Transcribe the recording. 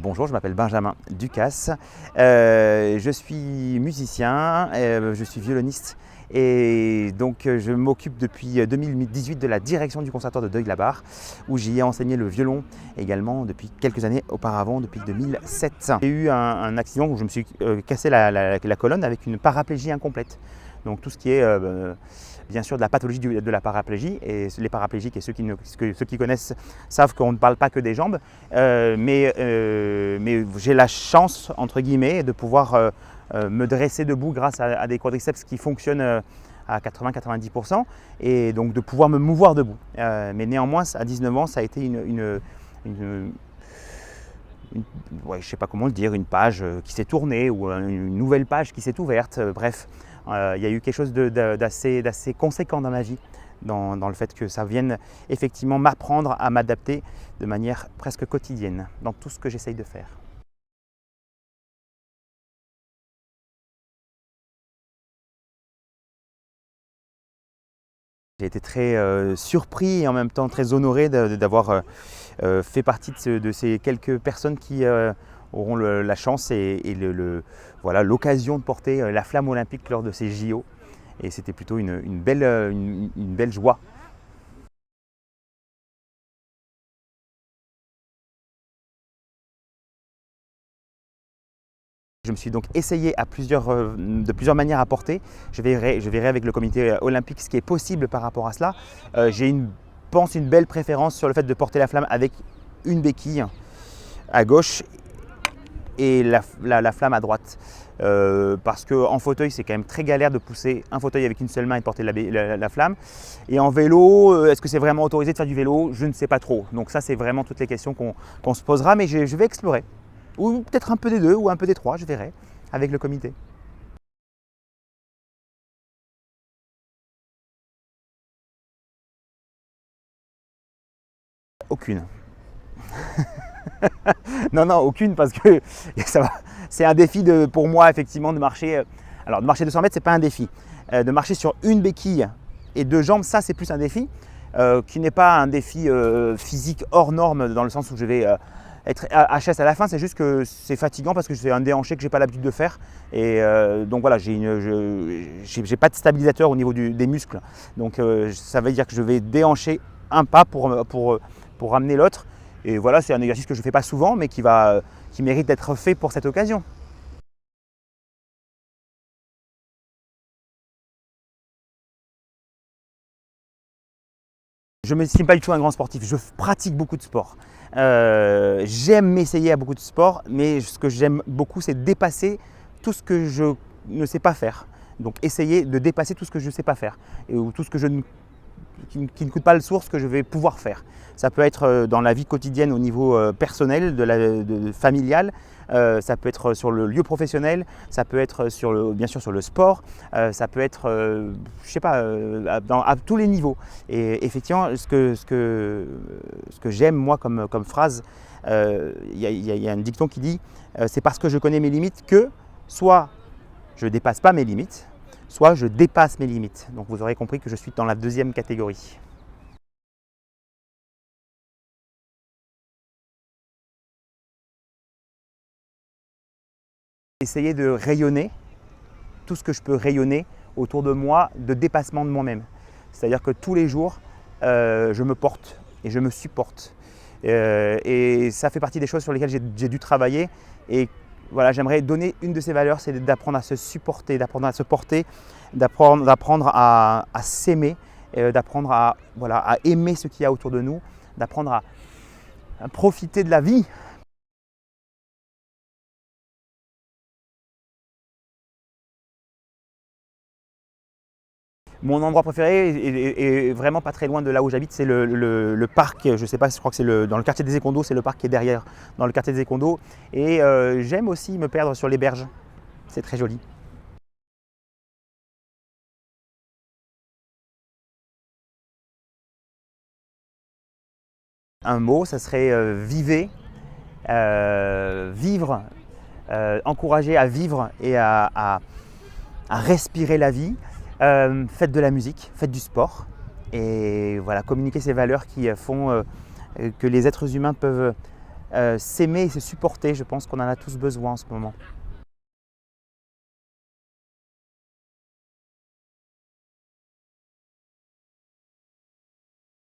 Bonjour, je m'appelle Benjamin Ducasse, je suis musicien, je suis violoniste et donc je m'occupe depuis 2018 de la direction du conservatoire de Deuil-la-Barre où j'y ai enseigné le violon également depuis quelques années auparavant, depuis 2007. J'ai eu un accident où je me suis cassé la colonne avec une paraplégie incomplète. Donc tout ce qui est bien sûr de la pathologie de la paraplégie, et les paraplégiques et ceux qui connaissent savent qu'on ne parle pas que des jambes, mais j'ai la chance entre guillemets de pouvoir me dresser debout grâce à des quadriceps qui fonctionnent à 80-90% et donc de pouvoir me mouvoir debout. Mais néanmoins à 19 ans ça a été ouais, je ne sais pas comment le dire, une page qui s'est tournée ou une nouvelle page qui s'est ouverte, bref. Il y a eu quelque chose d'assez conséquent dans ma vie, dans le fait que ça vienne effectivement m'apprendre à m'adapter de manière presque quotidienne dans tout ce que j'essaye de faire. J'ai été très surpris et en même temps très honoré d'avoir fait partie de ces quelques personnes qui auront la chance et voilà, l'occasion de porter la flamme olympique lors de ces JO. Et c'était plutôt une belle joie. Je me suis donc essayé de plusieurs manières à porter. Je verrai avec le comité olympique ce qui est possible par rapport à cela. J'ai une belle préférence sur le fait de porter la flamme avec une béquille à gauche et la flamme à droite. Parce qu'en fauteuil, c'est quand même très galère de pousser un fauteuil avec une seule main et de porter la flamme. Et en vélo, est-ce que c'est vraiment autorisé de faire du vélo? Je ne sais pas trop. Donc ça, c'est vraiment toutes les questions qu'on se posera, mais je vais explorer. Ou peut-être un peu des deux ou un peu des trois, je verrai, avec le comité. Aucune. Non, aucune, parce que c'est un défi pour moi, effectivement, de marcher. Alors, de marcher 200 mètres, ce n'est pas un défi. De marcher sur une béquille et deux jambes, ça, c'est plus un défi, qui n'est pas un défi physique hors norme, dans le sens où je vais être HS à la fin. C'est juste que c'est fatigant parce que je fais un déhanché que je n'ai pas l'habitude de faire. Et donc voilà, j'ai pas de stabilisateur au niveau des muscles. Donc ça veut dire que je vais déhancher un pas pour ramener l'autre. Et voilà, c'est un exercice que je ne fais pas souvent, mais qui mérite d'être fait pour cette occasion. Je ne m'estime pas du tout un grand sportif, je pratique beaucoup de sport. J'aime m'essayer à beaucoup de sports, mais ce que j'aime beaucoup, c'est dépasser tout ce que je ne sais pas faire. Donc essayer de dépasser tout ce que je ne sais pas faire, ou tout ce que qui ne coûte pas le source que je vais pouvoir faire. Ça peut être dans la vie quotidienne au niveau personnel, familial, ça peut être sur le lieu professionnel, ça peut être bien sûr sur le sport, ça peut être, je sais pas, à tous les niveaux. Et effectivement, ce que j'aime moi comme phrase, il y a un dicton qui dit c'est parce que je connais mes limites que soit je ne dépasse pas mes limites, soit je dépasse mes limites. Donc vous aurez compris que je suis dans la deuxième catégorie. Essayer de rayonner tout ce que je peux rayonner autour de moi, de dépassement de moi-même. C'est-à-dire que tous les jours, je me porte et je me supporte. Et ça fait partie des choses sur lesquelles j'ai dû travailler. Et voilà, j'aimerais donner une de ces valeurs, c'est d'apprendre à se supporter, d'apprendre à se porter, d'apprendre à s'aimer, d'apprendre à aimer ce qu'il y a autour de nous, d'apprendre à profiter de la vie. Mon endroit préféré est vraiment pas très loin de là où j'habite, c'est le parc, je sais pas, je crois que c'est dans le quartier des Écondos, c'est le parc qui est derrière, dans le quartier des Écondos. Et j'aime aussi me perdre sur les berges, c'est très joli. Un mot, ça serait vivez, vivre, encourager à vivre et à respirer la vie. Faites de la musique, faites du sport et voilà, communiquer ces valeurs qui font que les êtres humains peuvent s'aimer et se supporter. Je pense qu'on en a tous besoin en ce moment.